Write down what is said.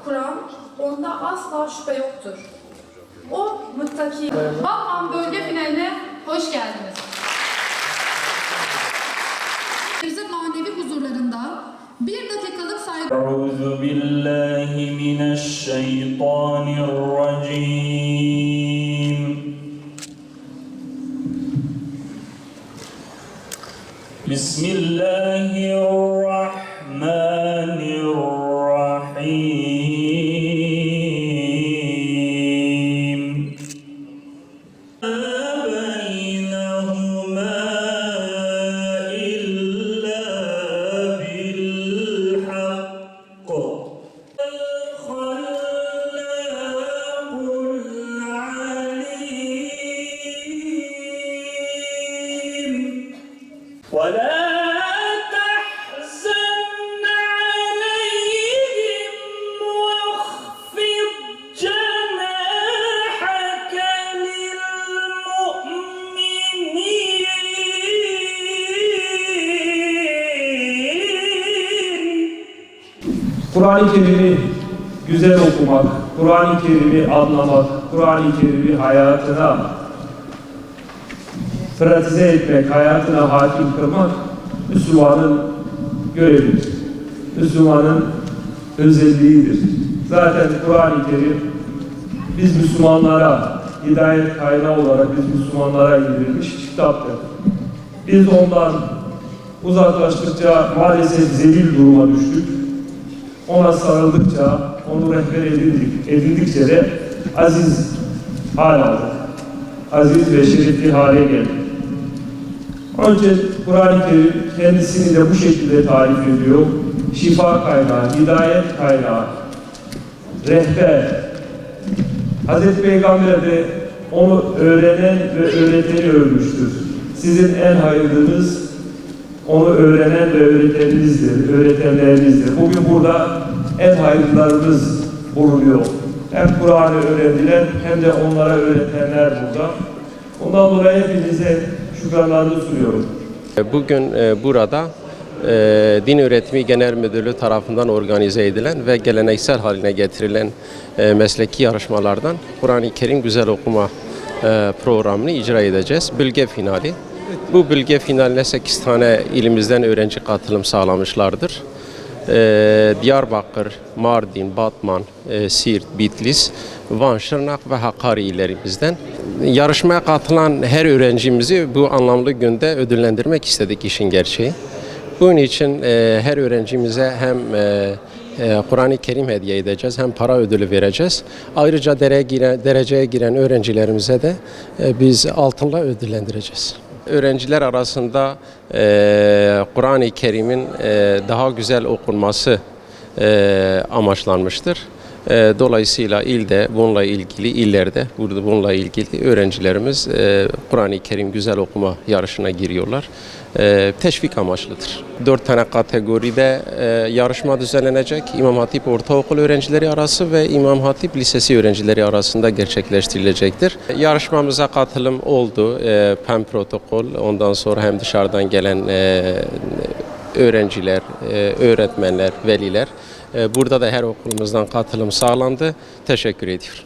Kur'an, onda asla şüphe yoktur. O muttaki. Batman bölge finaline hoş geldiniz. Manevi huzurlarında bir dakikalık saygı... Euzu billahi mineşşeytanirracim. Bismillahirrahmanirrahim. ولا تحزن عليهم واخفض جناحك للمؤمنين. Kur'an-ı Kerim'i güzel okumak, Kur'an-ı Kerim'i anlamak, Kur'an-ı Kerim'i hayatına pratize etmek, hayatına hakim kılmak Müslümanın görevidir. Müslümanın özelliğidir. Zaten Kur'an-ı Kerim biz Müslümanlara hidayet kaynağı olarak biz Müslümanlara indirilmiş kitaptır. Biz ondan uzaklaştıkça maalesef zelil duruma düştük. Ona sarıldıkça, onu rehber edindikçe de aziz hal aldık. Aziz ve şerefli hale geldik. Önce Kur'an-ı Kerim kendisini de bu şekilde tarif ediyor. Şifa kaynağı, hidayet kaynağı, rehber. Hazreti Peygamber de onu öğrenen ve öğreteni övmüştür. Sizin en hayırlınız onu öğrenen ve öğretenlerinizdir. Bugün burada en hayırlılarımız bulunuyor. Hem Kur'an'ı öğrendiler hem de onlara öğretenler burada. Ondan dolayı hepinize şükranlarımı sunuyorum. Bugün burada Din Öğretimi Genel Müdürlüğü tarafından organize edilen ve geleneksel haline getirilen mesleki yarışmalardan Kur'an-ı Kerim Güzel Okuma programını icra edeceğiz. Bilge finali. Bu bilge finaline 8 tane ilimizden öğrenci katılım sağlamışlardır. Diyarbakır, Mardin, Batman, Siirt, Bitlis, Van, Şırnak ve Hakkari illerimizden. Yarışmaya katılan her öğrencimizi bu anlamlı günde ödüllendirmek istedik işin gerçeği. Bunun için her öğrencimize hem Kur'an-ı Kerim hediye edeceğiz hem para ödülü vereceğiz. Ayrıca dereceye giren öğrencilerimize de biz altınla ödüllendireceğiz. Öğrenciler arasında Kur'an-ı Kerim'in daha güzel okunması amaçlanmıştır. Dolayısıyla ilde bununla ilgili, illerde bununla ilgili öğrencilerimiz Kur'an-ı Kerim güzel okuma yarışına giriyorlar. Teşvik amaçlıdır. 4 tane kategoride yarışma düzenlenecek. İmam Hatip Ortaokul öğrencileri arası ve İmam Hatip Lisesi öğrencileri arasında gerçekleştirilecektir. Yarışmamıza katılım oldu. PEM protokol, ondan sonra hem dışarıdan gelen öğrenciler, öğretmenler, veliler. Burada da her okulumuzdan katılım sağlandı. Teşekkür ediyorum.